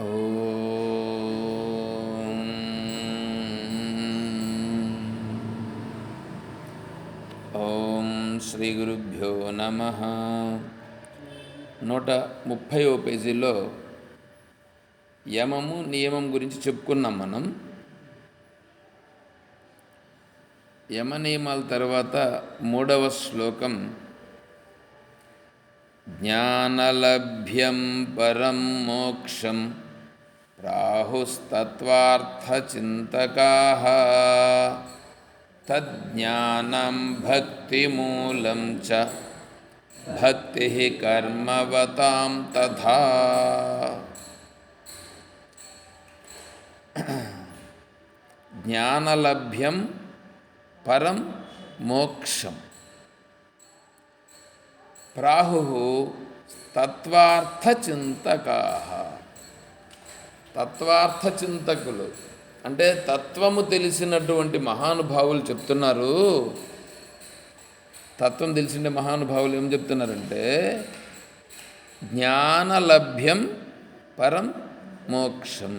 ఓం ఓం శ్రీ గురుభ్యో నమః. 130వ పేజీలో యమము నియమం గురించి చెప్పుకున్నాం మనం. యమ నియమాల తర్వాత 3వ శ్లోకం, జ్ఞానలభ్యం పరం మోక్షం ప్రాహుస్తత్వార్థచింతకాః తజ్జ్ఞానం భక్తిమూలం చ భక్తి కర్మవతాం తథా. జ్ఞానలభ్యం పరం మోక్షం ప్రాహుః తత్వార్థచింతకాః. తత్వార్థచింతకులు అంటే తత్వము తెలిసినటువంటి మహానుభావులు చెప్తున్నారు. తత్వం తెలిసిన మహానుభావులు ఏం చెప్తున్నారంటే, జ్ఞానలభ్యం పరం మోక్షం.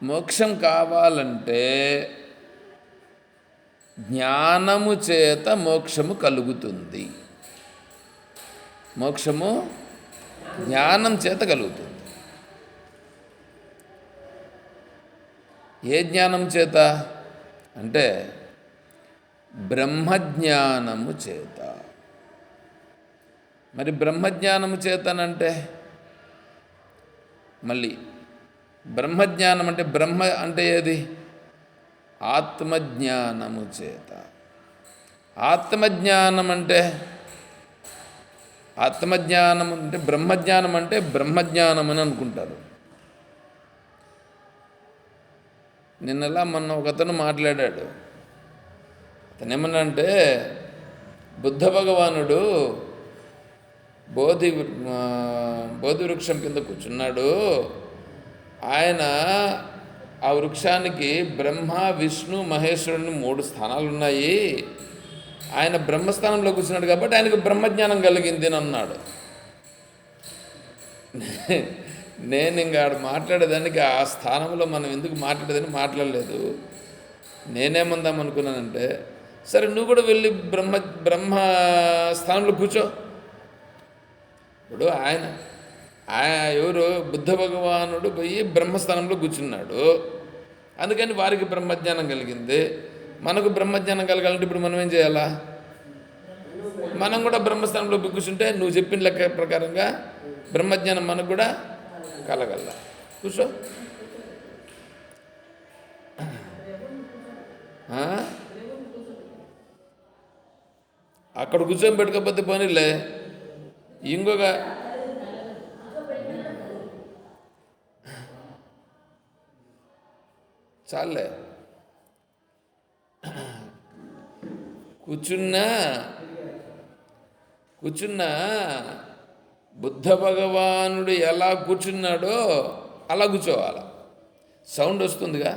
మోక్షం కావాలంటే జ్ఞానము చేత మోక్షము కలుగుతుంది. మోక్షము జ్ఞానం చేత కలుగుతుంది. ఏ జ్ఞానం చేత అంటే బ్రహ్మజ్ఞానము చేత. మరి బ్రహ్మజ్ఞానము చేతనంటే మళ్ళీ బ్రహ్మజ్ఞానం అంటే బ్రహ్మ అంటే ఏది? ఆత్మజ్ఞానము చేత. ఆత్మజ్ఞానం అంటే బ్రహ్మజ్ఞానం అంటే బ్రహ్మజ్ఞానం అని అనుకుంటారు. నిన్నలా మొన్న ఒకతను మాట్లాడాడు. అతను ఏమన్నంటే, బుద్ధ భగవానుడు బోధి వృక్షం కింద కూర్చున్నాడు. ఆయన ఆ వృక్షానికి బ్రహ్మ విష్ణు మహేశ్వరుని 3 స్థానాలు ఉన్నాయి. ఆయన బ్రహ్మస్థానంలో కూర్చున్నాడు కాబట్టి ఆయనకు బ్రహ్మజ్ఞానం కలిగింది అని అన్నాడు. నేను ఇంకా మాట్లాడేదానికి ఆ స్థానంలో మనం ఎందుకు మాట్లాడేదని మాట్లాడలేదు. నేనేమందాం అనుకున్నానంటే, సరే నువ్వు కూడా వెళ్ళి బ్రహ్మ స్థానంలో కూర్చో. ఇప్పుడు ఆయన ఎవరు? బుద్ధ భగవానుడు పోయి బ్రహ్మస్థానంలో కూర్చున్నాడు. అందుకని వారికి బ్రహ్మజ్ఞానం కలిగింది. మనకు బ్రహ్మజ్ఞానం కలగాలంటే ఇప్పుడు మనం ఏం చేయాలా? మనం కూడా బ్రహ్మస్థానంలో కూర్చుంటే నువ్వు చెప్పిన లెక్క ప్రకారంగా బ్రహ్మజ్ఞానం మనకు కూడా కలగల. కూర్చో. అక్కడ కూర్చొని పెట్టుకోకపోతే పోనీలే. ఇంకొక చాలే కూర్చున్నా బుద్ధ భగవానుడు ఎలా కూర్చున్నాడో అలా కూర్చోవాలి. సౌండ్ వస్తుందిగా.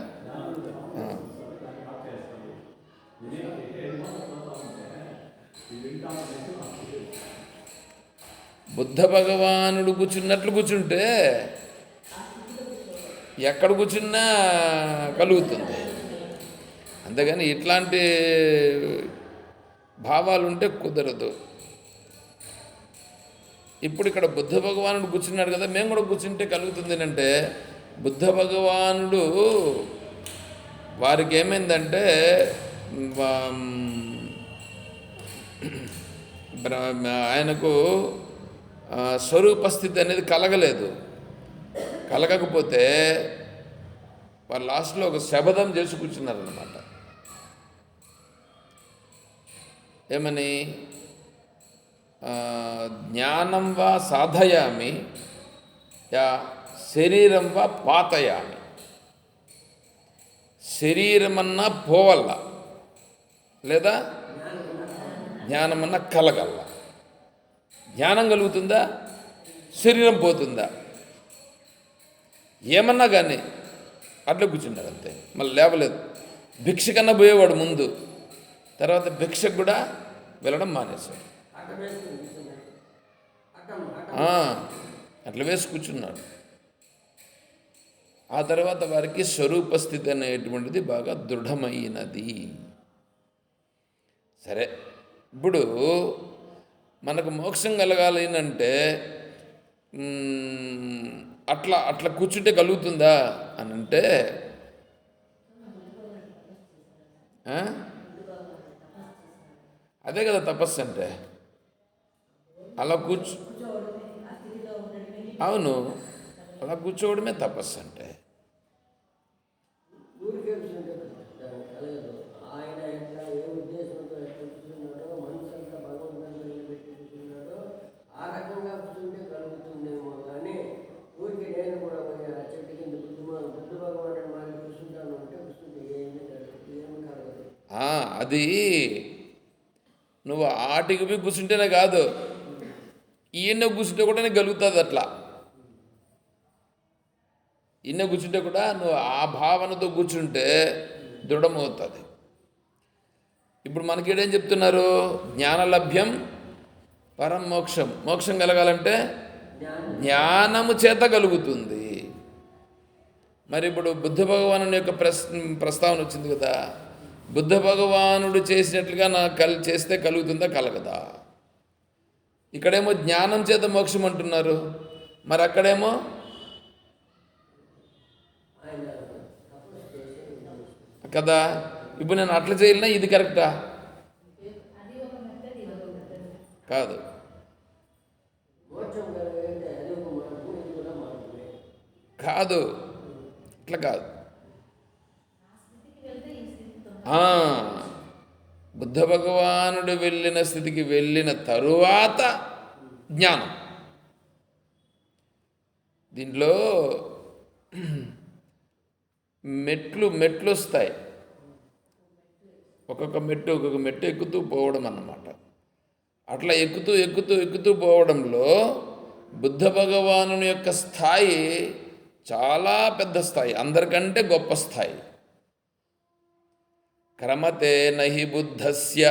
బుద్ధ భగవానుడు కూర్చున్నట్లు కూర్చుంటే ఎక్కడ కూర్చున్నా కలుగుతుంది. అంతేగాని ఇట్లాంటి భావాలు ఉంటే కుదరదు. ఇప్పుడు ఇక్కడ బుద్ధ భగవానుడు కూర్చున్నాడు కదా, మేము కూడా కూర్చుంటే కలుగుతుంది అంటే, బుద్ధ భగవానుడు వారికి ఏమైందంటే ఆయనకు స్వరూపస్థితి అనేది కలగలేదు. కలగకపోతే వారు లాస్ట్లో ఒక శబదం చేసి కూర్చున్నారన్నమాట. ఏమని? జ్ఞానం వా సాధయామి యా శరీరం వా పాతయామి. శరీరమన్నా పోవల్ల, లేదా జ్ఞానమన్నా కలగల్ల. జ్ఞానం కలుగుతుందా, శరీరం పోతుందా? ఏమన్నా కానీ అట్లా కూర్చున్నాడు అంతే. మళ్ళీ లేవలేదు. భిక్ష కన్నా పోయేవాడు ముందు, తర్వాత భిక్షకు కూడా వెళ్ళడం మానేశాడు. అట్లా వేసి కూర్చున్నాడు. ఆ తర్వాత వారికి స్వరూపస్థితి అనేటువంటిది బాగా దృఢమైనది. సరే, ఇప్పుడు మనకు మోక్షం కలగాలి అంటే అట్లా అట్లా కూర్చుంటే కలుగుతుందా అని అంటే అదే కదా తపస్సు అంటే. అలా అవును, అలా కూర్చోవడమే తపస్సు అంటే. అది నువ్వు ఆటికి పోయి కూర్చుంటేనే కాదు, ఈయన కూర్చుంటే కూడా నీకు కలుగుతుంది. అట్లా ఈయన కూర్చుంటే కూడా నువ్వు ఆ భావనతో కూర్చుంటే దృఢమవుతుంది. ఇప్పుడు మనకి ఏం చెప్తున్నారు? జ్ఞానలభ్యం పరం మోక్షం. మోక్షం కలగాలంటే జ్ఞానము చేత కలుగుతుంది. మరి ఇప్పుడు బుద్ధ భగవానుని యొక్క ప్రస్తావన వచ్చింది కదా. బుద్ధ భగవానుడు చేసినట్లుగా చేస్తే కలుగుతుందా కలగదా? ఇక్కడేమో జ్ఞానం చేత మోక్షం అంటున్నారు, మరి అక్కడేమో కదా. ఇప్పుడు నేను అట్లా చేయాలన్నా ఇది కరెక్టా? కాదు. కాదు, ఇట్లా కాదు. బుద్ధ భగవానుడు వెళ్ళిన స్థితికి వెళ్ళిన తరువాత జ్ఞానం. దీంట్లో మెట్లు వస్తాయి. ఒక్కొక్క మెట్టు ఎక్కుతూ పోవడం అన్నమాట. అట్లా ఎక్కుతూ పోవడంలో బుద్ధ భగవానుని యొక్క స్థాయి చాలా పెద్ద స్థాయి, అందరికంటే గొప్ప స్థాయి. క్రమతే నహి బుద్ధస్య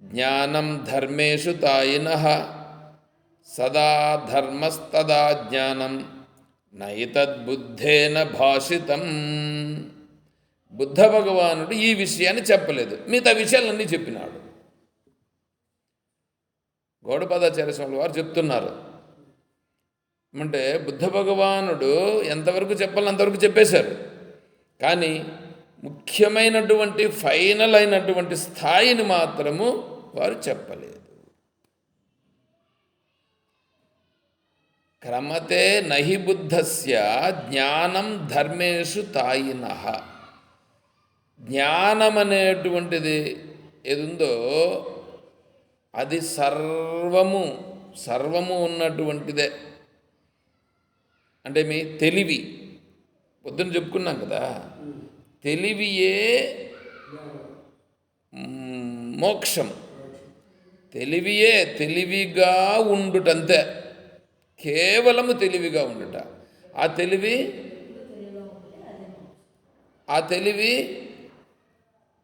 జ్ఞానం ధర్మేషు తాయినః సదా ధర్మస్తదా జ్ఞానం నైతద్బుద్ధేన భాషితం. బుద్ధ భగవానుడు ఈ విషయాన్ని చెప్పలేదు, మిగతా విషయాలన్నీ చెప్పినాడు. గౌడపాదాచార్య స్వామి వారు చెప్తున్నారు. అంటే బుద్ధ భగవానుడు ఎంతవరకు చెప్పాలని అంతవరకు చెప్పేశారు, కానీ ముఖ్యమైనటువంటి ఫైనల్ అయినటువంటి స్థాయిని మాత్రము వారు చెప్పలేదు. క్రమతే నహి బుద్ధస్య జ్ఞానం ధర్మేషు తాయినః. జ్ఞానం అనేటువంటిది ఏదుందో అది సర్వము ఉన్నటువంటిదే. అంటే మీ తెలివి, పొద్దున చెప్పుకున్నాం కదా, తెలివియే మోక్షం. తెలివిగా ఉండుటంతే, కేవలము తెలివిగా ఉండుట. ఆ తెలివి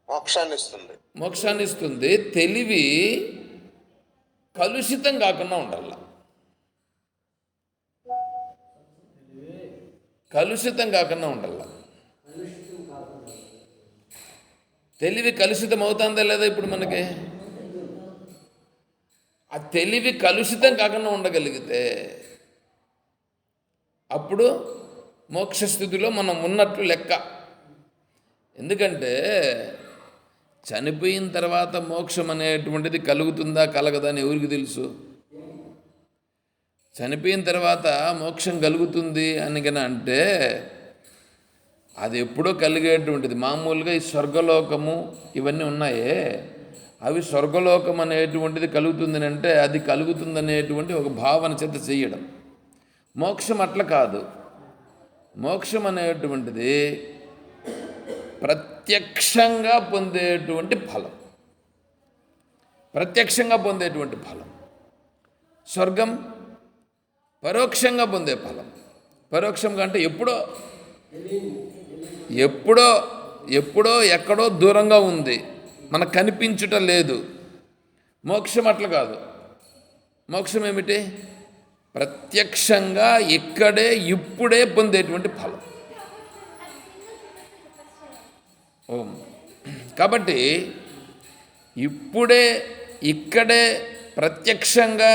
మోక్షాన్ని ఇస్తుంది. తెలివి కలుషితం కాకుండా ఉండాల. తెలివి కలుషితం అవుతుందా లేదా? ఇప్పుడు మనకి ఆ తెలివి కలుషితం కాకుండా ఉండగలిగితే అప్పుడు మోక్షస్థితిలో మనం ఉన్నట్లు లెక్క. ఎందుకంటే చనిపోయిన తర్వాత మోక్షం అనేటువంటిది కలుగుతుందా కలగదా అని ఎవరికి తెలుసు? చనిపోయిన తర్వాత మోక్షం కలుగుతుంది అని కన్నా అంటే అది ఎప్పుడో కలిగేటువంటిది. మామూలుగా ఈ స్వర్గలోకము ఇవన్నీ ఉన్నాయే, అవి స్వర్గలోకం అనేటువంటిది కలుగుతుంది అంటే అది కలుగుతుందనేటువంటి ఒక భావన చేత చేయడం. మోక్షం అట్లా కాదు. మోక్షం అనేటువంటిది ప్రత్యక్షంగా పొందేటువంటి ఫలం. స్వర్గం పరోక్షంగా పొందే ఫలం. పరోక్షంగా అంటే ఎప్పుడో ఎక్కడో దూరంగా ఉంది, మనకు కనిపించుట లేదు. మోక్షం అట్లా కాదు. మోక్షం ఏమిటి? ప్రత్యక్షంగా ఇక్కడే ఇప్పుడే పొందేటువంటి ఫలం. ఓం. కాబట్టి ఇప్పుడే ఇక్కడే ప్రత్యక్షంగా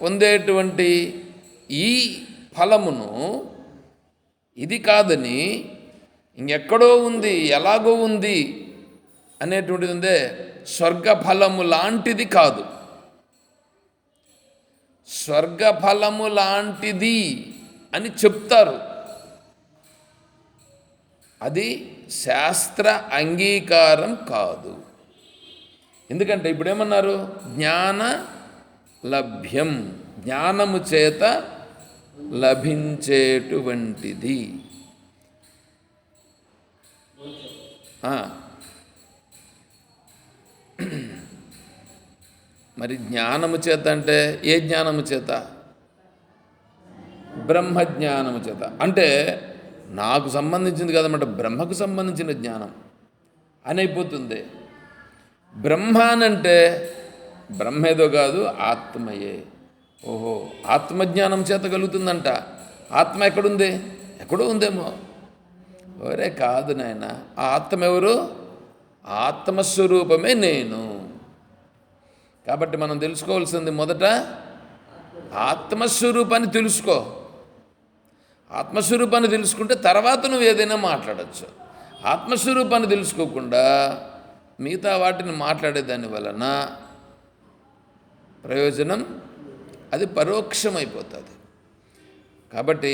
పొందేటువంటి ఈ ఫలమును ఇది కాదని ఇంకెక్కడో ఉంది, ఎలాగో ఉంది అనేటువంటిది ఉందే, స్వర్గఫలము లాంటిది కాదు. స్వర్గఫలము లాంటిది అని చెప్తారు, అది శాస్త్ర అంగీకారం కాదు. ఎందుకంటే ఇప్పుడేమన్నారు, జ్ఞాన లభ్యం, జ్ఞానము చేత లభించేటువంటిది. మరి జ్ఞానము చేత అంటే ఏ జ్ఞానము చేత? బ్రహ్మజ్ఞానము చేత. అంటే నాకు సంబంధించింది కదన్నమాట, బ్రహ్మకు సంబంధించిన జ్ఞానం అని అయిపోతుంది. బ్రహ్మ అనంటే బ్రహ్మేదో కాదు, ఆత్మయే. ఓహో, ఆత్మజ్ఞానం చేత కలుగుతుందంట. ఆత్మ ఎక్కడుంది? ఎక్కడో ఉందేమో. ఒరే కాదు నాయన, ఆ ఆత్మ ఎవరు? ఆత్మస్వరూపమే నేను. కాబట్టి మనం తెలుసుకోవాల్సింది మొదట ఆత్మస్వరూపాన్ని తెలుసుకో. ఆత్మస్వరూపాన్ని తెలుసుకుంటే తర్వాత నువ్వు ఏదైనా మాట్లాడచ్చు. ఆత్మస్వరూపాన్ని తెలుసుకోకుండా మిగతా వాటిని మాట్లాడేదాని వలన ప్రయోజనం అది పరోక్షమైపోతుంది. కాబట్టి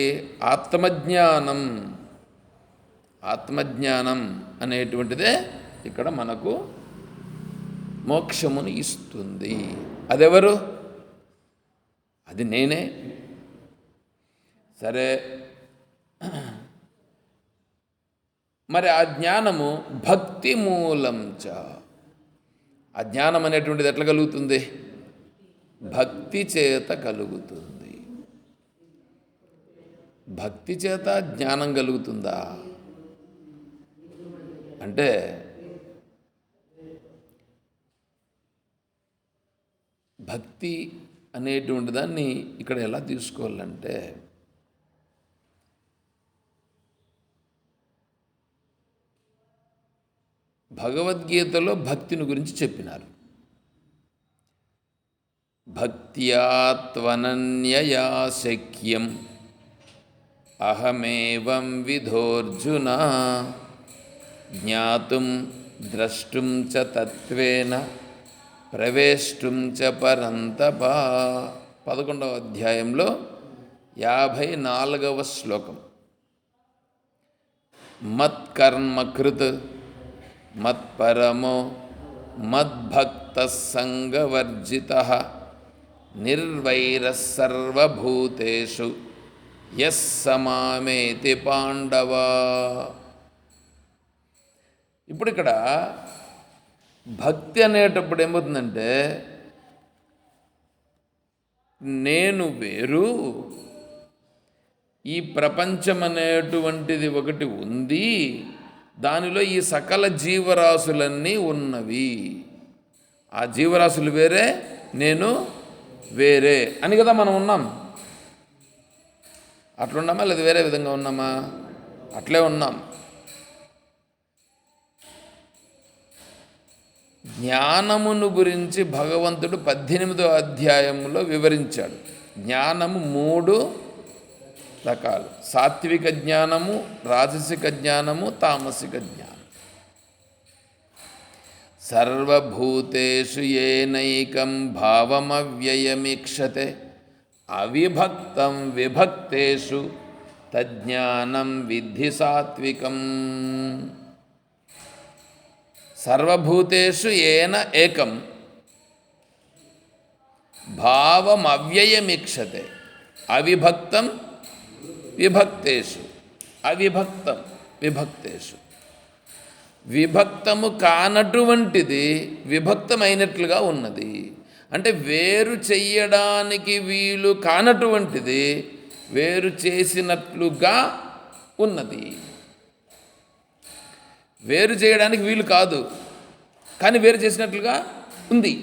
ఆత్మజ్ఞానం అనేటువంటిదే ఇక్కడ మనకు మోక్షమును ఇస్తుంది. అదెవరు? అది నేనే. సరే, మరి ఆ జ్ఞానము భక్తి మూలం చ. ఆ జ్ఞానం అనేటువంటిది ఎట్లా కలుగుతుంది? భక్తి చేత కలుగుతుంది. భక్తి చేత జ్ఞానం కలుగుతుందా అంటే భక్తి అనేటువంటి దాన్ని ఇక్కడ ఎలా తీసుకోవాలంటే, భగవద్గీతలో భక్తిని గురించి చెప్పినారు. భక్త్యా త్వనన్యయా శక్యం అహమేవం విధోర్జున జ్ఞాతుం ద్రష్టుం చ తత్వేన ప్రవేష్టుం చ పరంతప. 11వ అధ్యాయంలో 54వ శ్లోకం. మత్కర్మకృత్ మత్పరమో మద్భక్తః సంగవర్జితః నిర్వైరః సర్వభూతేషు యః సమామేతి పాండవ. ఇప్పుడు ఇక్కడ భక్తి అనేటప్పుడు ఏమవుతుందంటే, నేను వేరు, ఈ ప్రపంచం అనేటువంటిది ఒకటి ఉంది, దానిలో ఈ సకల జీవరాశులన్నీ ఉన్నవి. ఆ జీవరాశులు వేరే, నేను వేరే అని కదా మనం ఉన్నాం. అట్లున్నామా లేదా వేరే విధంగా ఉన్నామా? అట్లే ఉన్నాం. జ్ఞానమును గురించి భగవంతుడు 18వ అధ్యాయంలో వివరించాడు. జ్ఞానము 3 రకాలు: సాత్విక జ్ఞానము, రాజసిక జ్ఞానము, తామసిక జ్ఞానం. సర్వభూతేషు ఏనైకం భావమవ్యయమీక్షతే అవిభక్తం విభక్తేషు తజ్ఞానం విద్ధి సాత్వికం. సర్వభూతేషు ఏన ఏకం భావమవ్యయమీక్షతే అవిభక్తం విభక్తేషు అవిభక్తం విభక్తేషు. విభక్తము కానటువంటిది విభక్తమైనట్లుగా ఉన్నది. అంటే వేరు చెయ్యడానికి వీలు కానటువంటిది వేరు చేసినట్లుగా ఉన్నది. వేరు చేయడానికి వీలు కాదు, కానీ వేరు చేసినట్లుగా ఉంది.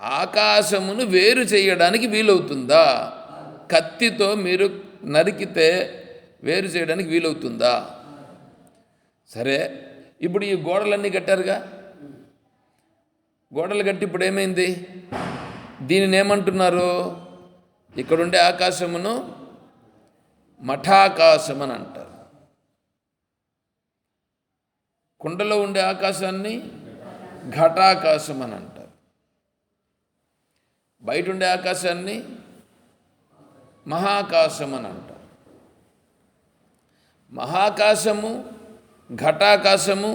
ఆకాశమును వేరు చేయడానికి వీలవుతుందా? కత్తితో మీరు నరికితే వేరు చేయడానికి వీలవుతుందా? సరే, ఇప్పుడు ఈ గోడలన్నీ కట్టారుగా, గోడలు కట్టి ఇప్పుడు ఏమైంది? దీనిని ఏమంటున్నారు? ఇక్కడుండే ఆకాశమును మఠాకాశం అని అంటారు. కుండలో ఉండే ఆకాశాన్ని ఘటాకాశం అని అంటారు. బయట ఉండే ఆకాశాన్ని మహాకాశం అని అంటారు. మహాకాశము, ఘటాకాశము,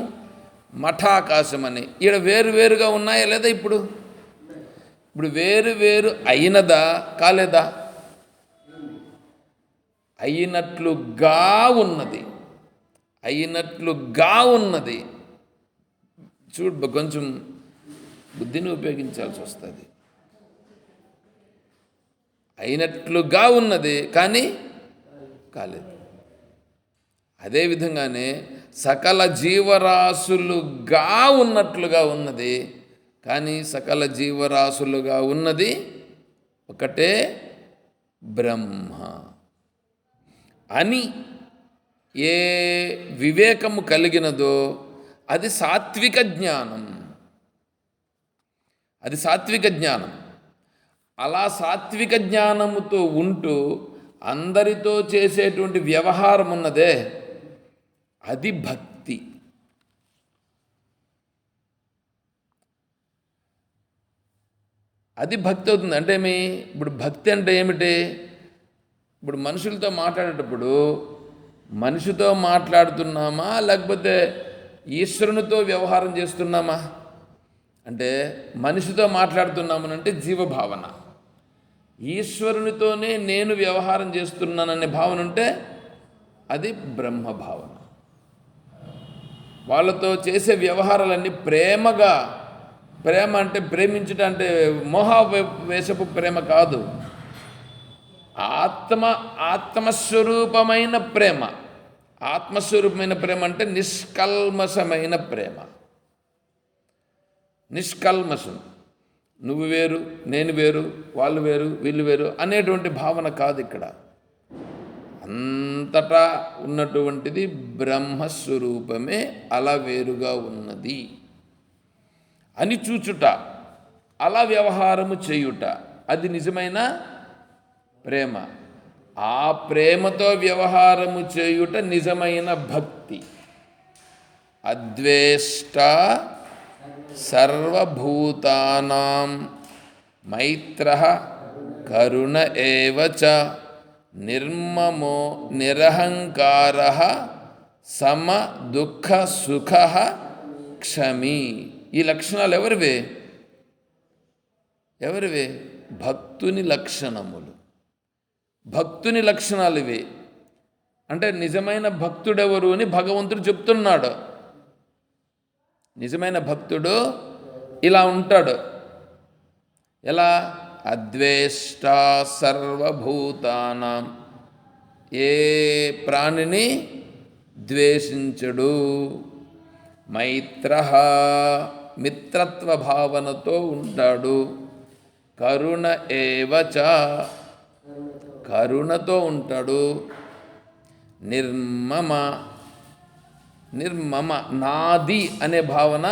మఠాకాశం అని ఇక్కడ వేరువేరుగా ఉన్నాయా లేదా? ఇప్పుడు వేరు వేరు అయినదా కాలేదా? అయినట్లుగా ఉన్నది, అయినట్లుగా ఉన్నది. చూడు, కొంచెం బుద్ధిని ఉపయోగించాల్సి వస్తుంది. అయినట్లుగా ఉన్నది కానీ కాలేదు. అదేవిధంగానే సకల జీవరాశులుగా ఉన్నట్లుగా ఉన్నది కానీ సకల జీవరాశులుగా ఉన్నది ఒకటే బ్రహ్మ అని ఏ వివేకము కలిగినదో అది సాత్విక జ్ఞానం. అది సాత్విక జ్ఞానం. అలా సాత్విక జ్ఞానముతో ఉంటూ అందరితో చేసేటువంటి వ్యవహారం ఉన్నదే, అది భక్తి. అది భక్తి అవుతుంది. అంటే ఇప్పుడు భక్తి అంటే ఏమిటి? ఇప్పుడు మనుషులతో మాట్లాడేటప్పుడు మనిషితో మాట్లాడుతున్నామా లేకపోతే ఈశ్వరునితో వ్యవహారం చేస్తున్నామా? అంటే మనిషితో మాట్లాడుతున్నామనంటే జీవభావన, ఈశ్వరునితోనే నేను వ్యవహారం చేస్తున్నాననే భావన ఉంటే అది బ్రహ్మభావన. వాళ్ళతో చేసే వ్యవహారాలన్నీ ప్రేమగా, ప్రేమ అంటే ప్రేమించడం అంటే మోహవేశపు ప్రేమ కాదు, ఆత్మస్వరూపమైన ప్రేమ. ఆత్మస్వరూపమైన ప్రేమ అంటే నిష్కల్మషమైన ప్రేమ. నిష్కల్మషం. నువ్వు వేరు, నేను వేరు, వాళ్ళు వేరు, వీళ్ళు వేరు అనేటువంటి భావన కాదు. ఇక్కడ అంతటా ఉన్నటువంటిది బ్రహ్మస్వరూపమే అలా వేరుగా ఉన్నది అని చూచుట, అలా వ్యవహారము చేయుట, అది నిజమైన ప్రేమ. ఆ ప్రేమతో వ్యవహారము చేయుట నిజమైన భక్తి. అద్వేష్ట సర్వభూతానాం మైత్రః కరుణ ఏవ చ నిర్మమో నిరహంకారః సమ దుఃఖ సుఖః క్షమి. ఈ లక్షణాలు ఎవరివే? భక్తుని లక్షణములు. భక్తుని లక్షణాలు ఇవే. అంటే నిజమైన భక్తుడెవరు అని భగవంతుడు చెప్తున్నాడు. నిజమైన భక్తుడు ఇలా ఉంటాడు. ఎలా? అద్వేష్ట సర్వభూతానాం, ఏ ప్రాణిని ద్వేషించడు. మైత్రః, మిత్రత్వ భావనతో ఉంటాడు. కరుణ ఏవ చ, కరుణతో ఉంటాడు. నిర్మమ, నాది అనే భావన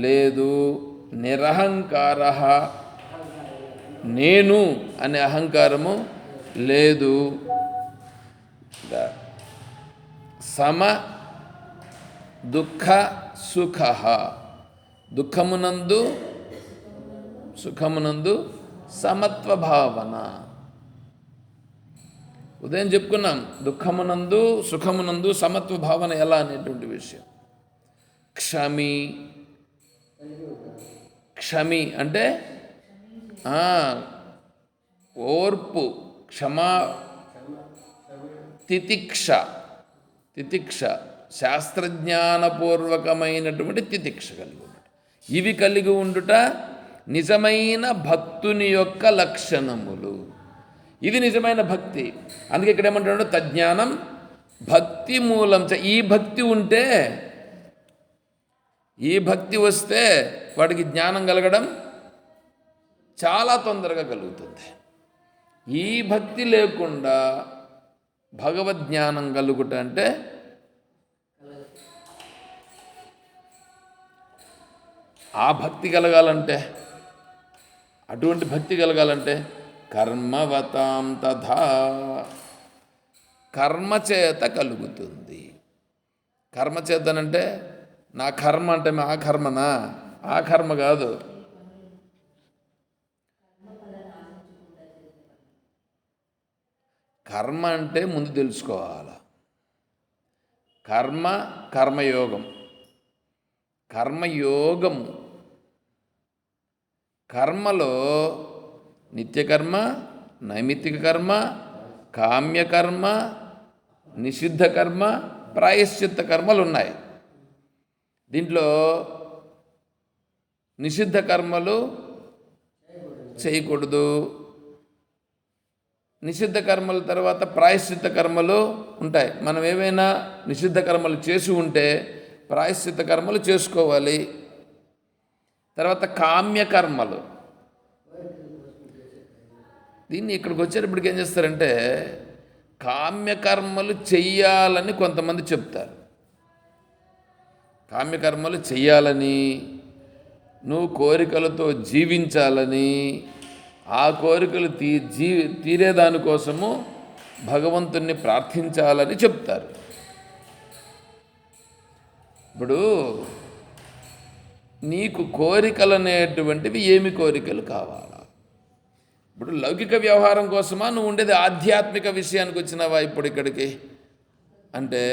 లేదు. నిరహంకార, నేను అనే అహంకారము లేదు. సమ దుఃఖ సుఖ, దుఃఖమునందు సుఖమునందు సమత్వ భావన. ఉదయం చెప్పుకున్నాం, దుఃఖమునందు సుఖమునందు సమత్వ భావన ఎలా అనేటువంటి విషయం. క్షమి అంటే ఓర్పు, క్షమా, తితిక్ష. శాస్త్రజ్ఞానపూర్వకమైనటువంటి తితిక్ష కలిగి ఉండుట. ఇవి కలిగి ఉండుట నిజమైన భక్తుని యొక్క లక్షణములు. ఇది నిజమైన భక్తి. అందుకే ఇక్కడ ఏమంటాడు? తజ్ఞానం భక్తి మూలం చ. ఈ భక్తి ఉంటే, ఈ భక్తి వస్తే వాడికి జ్ఞానం కలగడం చాలా తొందరగా కలుగుతుంది. ఈ భక్తి లేకుండా భగవద్జ్ఞానం కలుగుట అంటే ఆ భక్తి కలగాలంటే, అటువంటి భక్తి కలగాలంటే కర్మవతాం తథా, కర్మచేత కలుగుతుంది. కర్మచేతనంటే నా కర్మ అంటే ఆ కర్మనా? ఆ కర్మ కాదు. కర్మ అంటే ముందు తెలుసుకోవాలి. కర్మయోగం, కర్మయోగము. కర్మలో నిత్యకర్మ, నైమిత్తిక కర్మ, కామ్యకర్మ, నిషిద్ధ కర్మ, ప్రాయశ్చిత్త కర్మలు ఉన్నాయి. దీంట్లో నిషిద్ధ కర్మలు చేయకూడదు. నిషిద్ధ కర్మల తర్వాత ప్రాయశ్చిత్త కర్మలు ఉంటాయి. మనం ఏమైనా నిషిద్ధ కర్మలు చేసి ఉంటే ప్రాయశ్చిత్త కర్మలు చేసుకోవాలి. తర్వాత కామ్యకర్మలు. దీన్ని ఇక్కడికి వచ్చేటప్పటికి ఏం చేస్తారంటే కామ్యకర్మలు చెయ్యాలని కొంతమంది చెప్తారు. కామ్యకర్మలు చెయ్యాలని, నువ్వు కోరికలతో జీవించాలని, ఆ కోరికలు తీరేదానికోసము భగవంతుణ్ణి ప్రార్థించాలని చెప్తారు. ఇప్పుడు నీకు కోరికలు అనేటువంటివి ఏమి కోరికలు కావాలా? ఇప్పుడు లౌకిక వ్యవహారం కోసమా నువ్వు ఉండేది? ఆధ్యాత్మిక విషయానికి వచ్చినావా ఇప్పుడు ఇక్కడికి అంటే?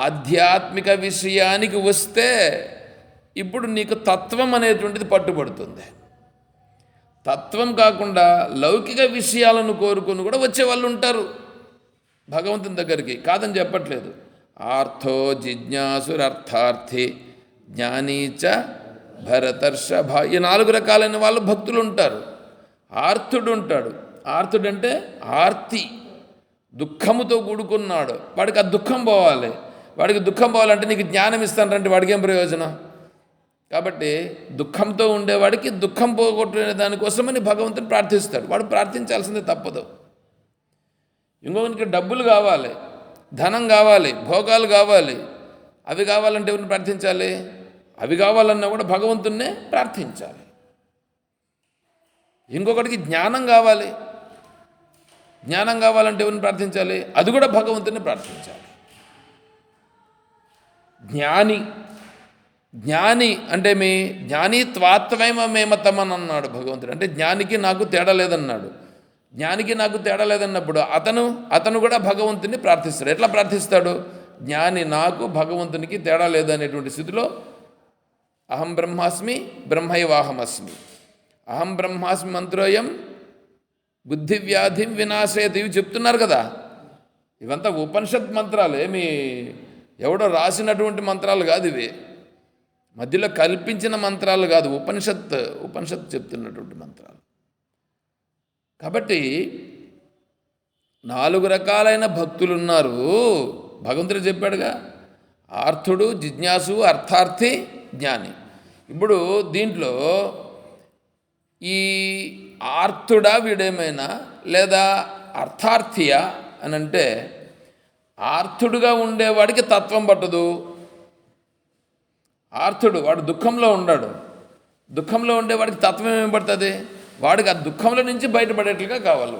ఆధ్యాత్మిక విషయానికి వస్తే ఇప్పుడు నీకు తత్వం అనేటువంటిది పట్టుబడుతుంది. తత్వం కాకుండా లౌకిక విషయాలను కోరుకొని కూడా వచ్చేవాళ్ళు ఉంటారు భగవంతుని దగ్గరికి, కాదని చెప్పట్లేదు. ఆర్థో జిజ్ఞాసురర్థార్థి జ్ఞానీచ భరతర్షభ, ఈ 4 రకాలైన వాళ్ళు భక్తులు ఉంటారు. ఆర్తుడు ఉంటాడు. ఆర్తుడు అంటే ఆర్తి, దుఃఖముతో కూడుకున్నాడు. వాడికి ఆ దుఃఖం పోవాలి. వాడికి దుఃఖం పోవాలంటే నీకు జ్ఞానం ఇస్తానంటే వాడికి ఏం ప్రయోజనం? కాబట్టి దుఃఖంతో ఉండేవాడికి దుఃఖం పోగొట్టే దానికోసమని భగవంతుని ప్రార్థిస్తాడు. వాడు ప్రార్థించాల్సిందే, తప్పదు. ఇంకొకరికి డబ్బులు కావాలి, ధనం కావాలి, భోగాలు కావాలి. అవి కావాలంటే ఎవరిని ప్రార్థించాలి? అవి కావాలన్నా కూడా భగవంతున్నే ప్రార్థించాలి. ఇంకొకటికి జ్ఞానం కావాలి, జ్ఞానం కావాలంటే ఎవరిని ప్రార్థించాలి? అది కూడా భగవంతుని ప్రార్థించాలి. జ్ఞాని అంటే మీ జ్ఞాని త్వాత్వమేమతమని అన్నాడు భగవంతుడు. అంటే జ్ఞానికి నాకు తేడా లేదన్నాడు. జ్ఞానికి నాకు తేడా లేదన్నప్పుడు అతను కూడా భగవంతుని ప్రార్థిస్తాడు. ఎట్లా ప్రార్థిస్తాడు? జ్ఞాని నాకు భగవంతునికి తేడా లేదనేటువంటి స్థితిలో అహం బ్రహ్మాస్మి బ్రహ్మైవాహమస్మి, అహం బ్రహ్మాస్మి మంత్రోయం బుద్ధివ్యాధిం వినాశయతి, ఇవి చెప్తున్నారు కదా. ఇవంతా ఉపనిషత్ మంత్రాలు, ఏమి ఎవడో రాసినటువంటి మంత్రాలు కాదు. ఇవి మధ్యలో కల్పించిన మంత్రాలు కాదు, ఉపనిషత్ చెప్తున్నటువంటి మంత్రాలు. కాబట్టి 4 రకాలైన భక్తులు ఉన్నారు. భగవంతుడు చెప్పాడుగా, ఆర్థుడు, జిజ్ఞాసు, అర్థార్థి, జ్ఞాని. ఇప్పుడు దీంట్లో ఈ ఆర్తుడా వీడేమైనా లేదా అర్థార్థియా అని అంటే, ఆర్తుడుగా ఉండేవాడికి తత్వం పట్టదు. ఆర్తుడు వాడు దుఃఖంలో ఉన్నాడు. దుఃఖంలో ఉండేవాడికి తత్వం ఏమి పడుతుంది? వాడికి ఆ దుఃఖంలో నుంచి బయటపడేట్లుగా కావాలి.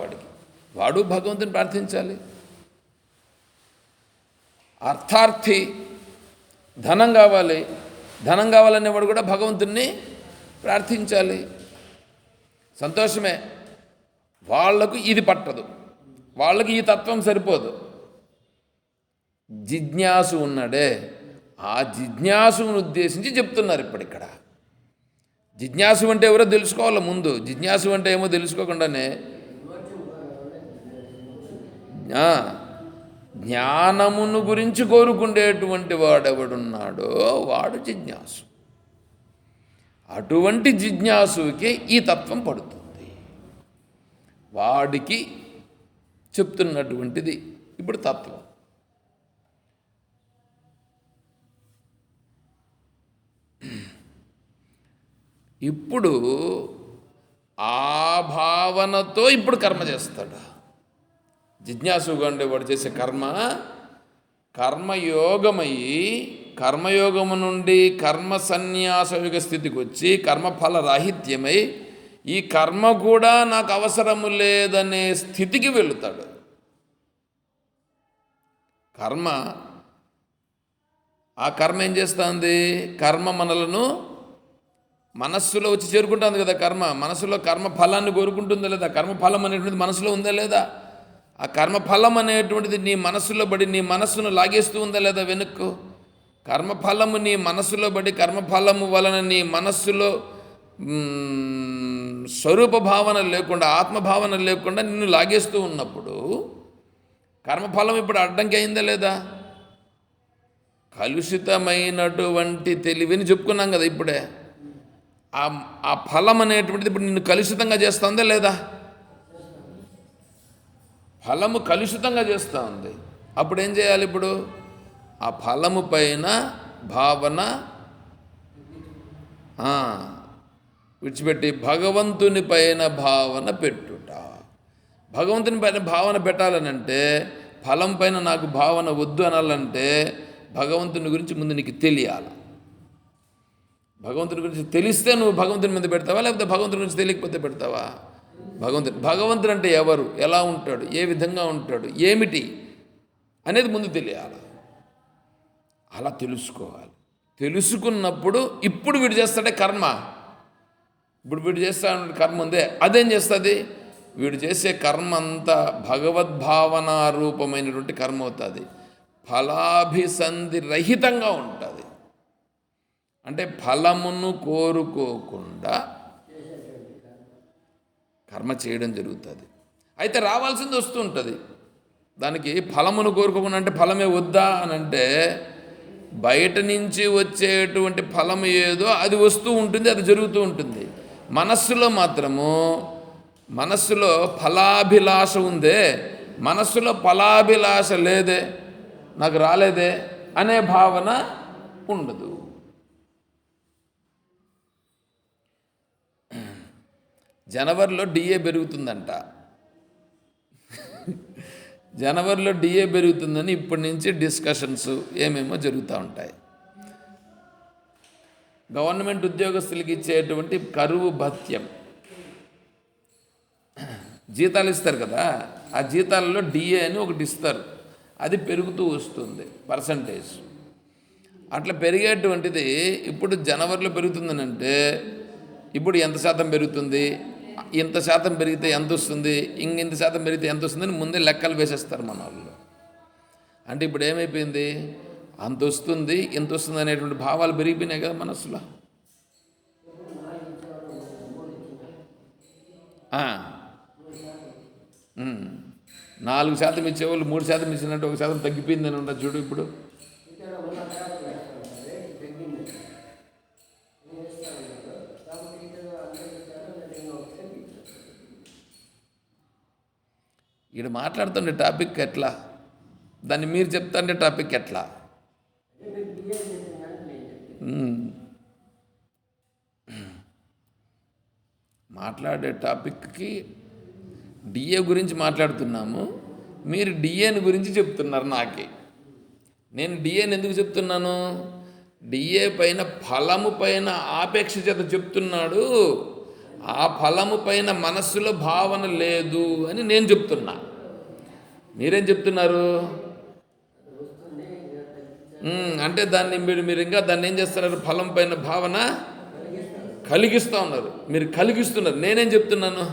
వాడు భగవంతుని ప్రార్థించాలి. అర్థార్థి ధనం కావాలనేవాడు కూడా భగవంతుణ్ణి ప్రార్థించాలి. సంతోషమే, వాళ్లకు ఇది పట్టదు, వాళ్ళకి ఈ తత్వం సరిపోదు. జిజ్ఞాసు ఉన్నాడే, ఆ జిజ్ఞాసును ఉద్దేశించి చెప్తున్నారు ఇక్కడ. జిజ్ఞాసు అంటే ఎవరో తెలుసుకోవాలి ముందు. జిజ్ఞాసు అంటే ఏమో తెలుసుకోకుండానే జ్ఞానమును గురించి కోరుకుండేటువంటి వాడెవడున్నాడో వాడు జిజ్ఞాసు. అటువంటి జిజ్ఞాసుకి ఈ తత్వం పడుతుంది. వాడికి చెప్తున్నటువంటిది ఇప్పుడు తత్వం. ఇప్పుడు ఆ భావనతో ఇప్పుడు కర్మ చేస్తాడు. జిజ్ఞాసుగా ఉండేవాడు చేసే కర్మయోగమయ్యి కర్మయోగము నుండి కర్మ సన్యాసయుగ స్థితికి వచ్చి కర్మఫల రాహిత్యమై ఈ కర్మ కూడా నాకు అవసరము లేదనే స్థితికి వెళుతాడు. ఆ కర్మ ఏం చేస్తుంది? కర్మ మనలను మనస్సులో వచ్చి చేరుకుంటుంది కదా. మనసులో కర్మ ఫలాన్ని కోరుకుంటుందా లేదా? కర్మఫలం అనేటువంటిది మనసులో ఉందా లేదా? ఆ కర్మఫలం అనేటువంటిది నీ మనస్సులో పడి నీ మనస్సును లాగేస్తూ ఉందా లేదా వెనుక్కు? కర్మఫలము నీ మనస్సులో పడి కర్మఫలము వలన నీ మనస్సులో స్వరూప భావన లేకుండా ఆత్మభావన లేకుండా నిన్ను లాగేస్తూ ఉన్నప్పుడు కర్మఫలం ఇప్పుడు అడ్డంకి అయిందా లేదా? కలుషితమైనటువంటి తెలివిని చెప్పుకున్నాం కదా ఇప్పుడే. ఆ ఫలం అనేటువంటిది ఇప్పుడు నిన్ను కలుషితంగా చేస్తుందా లేదా? ఫలము కలుషితంగా చేస్తూ ఉంది. అప్పుడు ఏం చేయాలి? ఇప్పుడు ఆ ఫలము పైన భావన విడిచిపెట్టి భగవంతుని పైన భావన పెట్టుట. భగవంతుని పైన భావన పెట్టాలనంటే, ఫలం పైన నాకు భావన వద్దు అనాలంటే భగవంతుని గురించి ముందు నీకు తెలియాలి. భగవంతుని గురించి తెలిస్తే నువ్వు భగవంతుని మీద పెడతావా, లేకపోతే భగవంతుని గురించి తెలియకపోతే పెడతావా? భగవంతుడు అంటే ఎవరు, ఎలా ఉంటాడు, ఏ విధంగా ఉంటాడు, ఏమిటి అనేది ముందు తెలియాలి. అలా తెలుసుకోవాలి. తెలుసుకున్నప్పుడు ఇప్పుడు వీడు చేస్తాడే కర్మ. ఇప్పుడు వీడు చేస్తాడు కర్మ ఉందే, అదేం చేస్తుంది? వీడు చేసే కర్మ అంతా భగవద్భావన రూపమైనటువంటి కర్మ అవుతుంది. ఫలాభిసంధి రహితంగా ఉంటుంది. అంటే ఫలమును కోరుకోకుండా కర్మ చేయడం జరుగుతుంది. అయితే రావాల్సింది వస్తూ ఉంటుంది. దానికి ఫలమును కోరుకోకుండా అంటే ఫలమే వద్దా అని అంటే బయట నుంచి వచ్చేటువంటి ఫలం ఏదో అది వస్తూ ఉంటుంది, అది జరుగుతూ ఉంటుంది. మనస్సులో మాత్రము మనస్సులో ఫలాభిలాష ఉందే, మనస్సులో ఫలాభిలాష లేదే, నాకు రాలేదే అనే భావన ఉండదు. జనవరిలో డిఏ పెరుగుతుందంట. జనవరిలో డిఏ పెరుగుతుందని ఇప్పటి నుంచి డిస్కషన్స్ ఏమేమో జరుగుతూ ఉంటాయి. గవర్నమెంట్ ఉద్యోగస్తులకి ఇచ్చేటువంటి కరువు భత్యం జీతాలు ఇస్తారు కదా, ఆ జీతాలలో డిఏ అని ఒకటి ఇస్తారు. అది పెరుగుతూ వస్తుంది పర్సంటేజ్. అట్లా పెరిగేటువంటిది ఇప్పుడు జనవరిలో పెరుగుతుందని అంటే ఇప్పుడు ఎంత శాతం పెరుగుతుంది, ఇంత శాతం పెరిగితే ఎంత వస్తుంది, ఇంత శాతం పెరిగితే ఎంత వస్తుందని ముందే లెక్కలు వేసేస్తారు మన వాళ్ళు. అంటే ఇప్పుడు ఏమైపోయింది, అంత వస్తుంది ఇంత వస్తుంది అనేటువంటి భావాలు పెరిగిపోయినాయి కదా మనసులో. 4% ఇచ్చేవాళ్ళు 3% ఇచ్చినట్టు 1% తగ్గిపోయిందని ఉండదు చూడు. ఇప్పుడు ఇక్కడ మాట్లాడుతుండే టాపిక్ ఎట్లా, దాన్ని మీరు చెప్తాండే టాపిక్ ఎట్లా? మాట్లాడే టాపిక్కి డిఏ గురించి మాట్లాడుతున్నాము, మీరు డిఏని గురించి చెప్తున్నారు నాకే. నేను డిఏని ఎందుకు చెప్తున్నాను? డిఏ పైన ఫలము పైన ఆపేక్ష చేత చెప్తున్నాడు. ఆ ఫలము పైన మనస్సులో భావన లేదు అని నేను చెప్తున్నా. మీరేం చెప్తున్నారు? అంటే మీరు ఇంకా దాన్ని ఏం చేస్తున్నారు? ఫలం పైన భావన కలిగిస్తూ ఉన్నారు. మీరు కలిగిస్తున్నారు. నేనేం చెప్తున్నాను?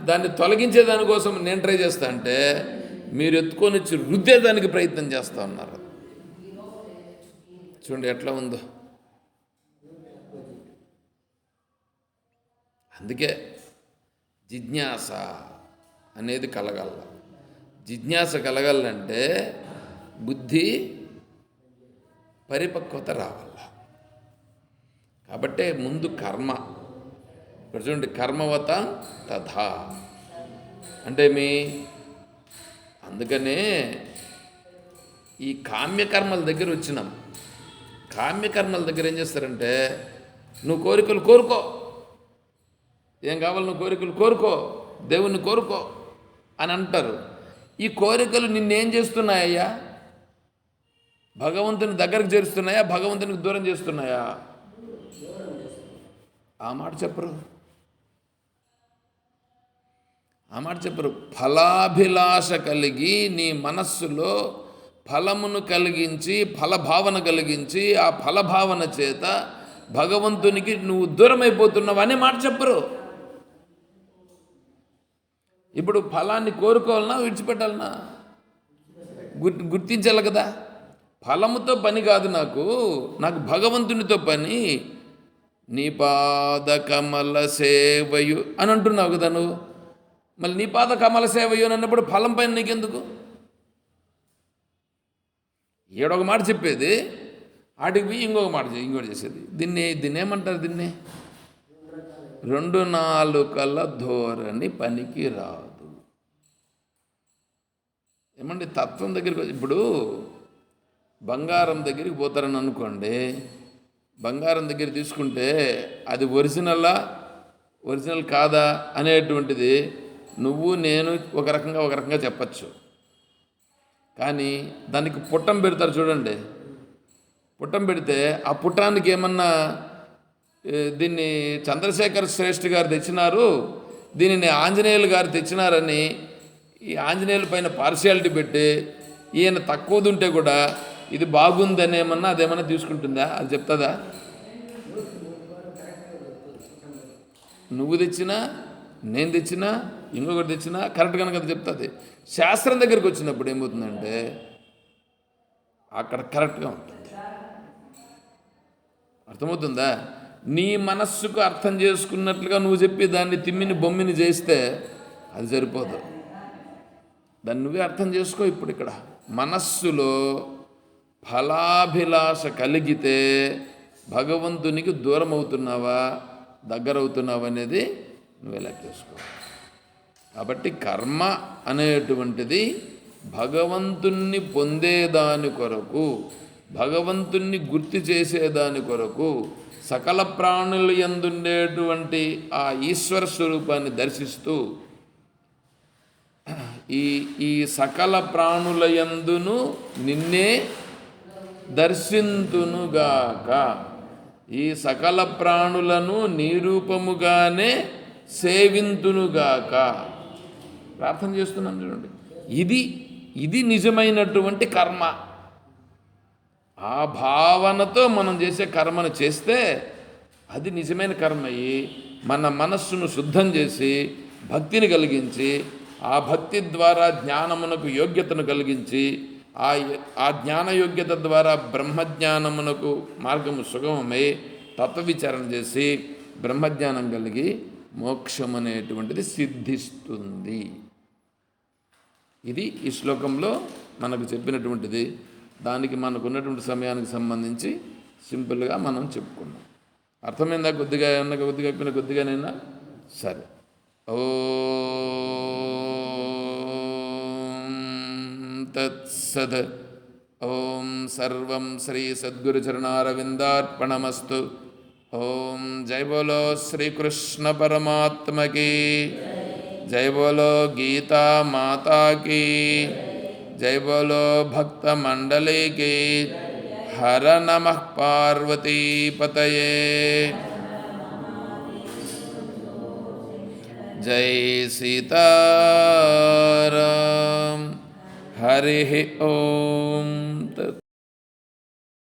దాన్ని తొలగించే దానికోసం నేను ట్రై చేస్తా అంటే మీరు ఎత్తుకొని వచ్చి రుద్దేదానికి ప్రయత్నం చేస్తూ ఉన్నారు. చూడండి ఎట్లా ఉందో. అందుకే జిజ్ఞాస అనేది కలగాల. జిజ్ఞాస కలగాలంటే బుద్ధి పరిపక్వత రావాల. కాబట్టే ముందు కర్మ. ఇక్కడ చూడండి, కర్మవత తథా అంటే అందుకనే ఈ కామ్యకర్మల దగ్గర వచ్చినాం. కామ్యకర్మల దగ్గర ఏం చేస్తారంటే, నువ్వు కోరికలు కోరుకో, ఏం కావాలి నువ్వు కోరికలు కోరుకో, దేవుణ్ణి కోరుకో అని అంటారు. ఈ కోరికలు నిన్నేం చేస్తున్నాయ్యా? భగవంతుని దగ్గరకు చేరుస్తున్నాయా, భగవంతునికి దూరం చేస్తున్నాయా? ఆ మాట చెప్పరు. ఫలాభిలాష కలిగి నీ మనస్సులో ఫలమును కలిగించి, ఫలభావన కలిగించి, ఆ ఫలభావన చేత భగవంతునికి నువ్వు దూరం అయిపోతున్నావు అనే మాట చెప్పరు. ఇప్పుడు ఫలాన్ని కోరుకోవాలన్నా విడిచిపెట్టాలన్నా గుర్తించాలి కదా. ఫలముతో పని కాదు, నాకు భగవంతునితో పని. నీ పాద కమల సేవయు అని అంటున్నావు కదా నువ్వు. మళ్ళీ నీ పాద కమల సేవయు అని అన్నప్పుడు ఫలం పైన నీకెందుకు? ఏడొక మాట చెప్పేది, ఆటికి పోయి ఇంకోటి చేసేది. దీన్ని ఏమంటారు? దీన్ని రెండు నాలుకల ధోరణి పనికి రాదు. ఏమండి తత్వం దగ్గరికి ఇప్పుడు బంగారం దగ్గరికి పోతారని అనుకోండి, బంగారం దగ్గర తీసుకుంటే అది ఒరిజినల్ కాదా అనేటువంటిది నువ్వు నేను ఒక రకంగా చెప్పచ్చు. కానీ దానికి పుట్టం పెడతారు చూడండి. పుట్టం పెడితే ఆ పుట్టానికి ఏమన్నా దీన్ని చంద్రశేఖర్ శ్రేష్ఠ గారు తెచ్చినారు, దీనిని ఆంజనేయులు గారు తెచ్చినారని ఈ ఆంజనేయుల పైన పార్షియాలిటీ పెట్టి ఈయన తక్కువది ఉంటే కూడా ఇది బాగుందని అదేమన్నా తీసుకుంటుందా? అది చెప్తుందా? నువ్వు తెచ్చినా, నేను తెచ్చినా, ఇంకొకటి తెచ్చినా కరెక్ట్ కనుక అది చెప్తుంది. శాస్త్రం దగ్గరికి వచ్చినప్పుడు ఏమవుతుందంటే అక్కడ కరెక్ట్గా ఉంటుంది. అర్థమవుతుందా? నీ మనస్సుకు అర్థం చేసుకున్నట్లుగా నువ్వు చెప్పి దాన్ని తిమ్మిని బొమ్మిని చేస్తే అది సరిపోదు. దాన్ని నువ్వే అర్థం చేసుకో. ఇప్పుడు ఇక్కడ మనస్సులో ఫలాభిలాష కలిగితే భగవంతునికి దూరం అవుతున్నావా, దగ్గర అవుతున్నావా అనేది నువ్వే లెక్క చేసుకో. కాబట్టి కర్మ అనేటువంటిది భగవంతుణ్ణి పొందేదాని కొరకు, భగవంతుణ్ణి గుర్తు చేసేదాని కొరకు, సకల ప్రాణుల యందుండేటువంటి ఆ ఈశ్వర స్వరూపాన్ని దర్శిస్తూ ఈ సకల ప్రాణుల యందును నిన్నే దర్శింతునుగాక, ఈ సకల ప్రాణులను నీ రూపముగానే సేవింతునుగాక ప్రార్థన చేస్తున్నాను చూడండి. ఇది నిజమైనటువంటి కర్మ. ఆ భావనతో మనం చేసే కర్మను చేస్తే అది నిజమైన కర్మ అయ్యి మన మనస్సును శుద్ధం చేసి భక్తిని కలిగించి, ఆ భక్తి ద్వారా జ్ఞానమునకు యోగ్యతను కలిగించి, ఆ జ్ఞాన యోగ్యత ద్వారా బ్రహ్మజ్ఞానమునకు మార్గము సుగమమై తత్వవిచారణ చేసి బ్రహ్మజ్ఞానం కలిగి మోక్షం అనేటువంటిది సిద్ధిస్తుంది. ఇది ఈ శ్లోకంలో మనకు చెప్పినటువంటిది. దానికి మనకు ఉన్నటువంటి సమయానికి సంబంధించి సింపుల్గా మనం చెప్పుకున్నాం. అర్థమైందా? కొద్దిగా చెప్పిన కొద్దిగానైనా సరే. ఓం తత్సత్. ఓం సర్వం శ్రీ సద్గురుచరణారవిందార్పణమస్తు. ఓం జై బోలో శ్రీకృష్ణ పరమాత్మకి, జై బోలో గీతా మాతాకి, జై బోలో భక్త మండలికి. హర నమః పార్వతీపతయే. జై సీతారాం. హరి ఓం.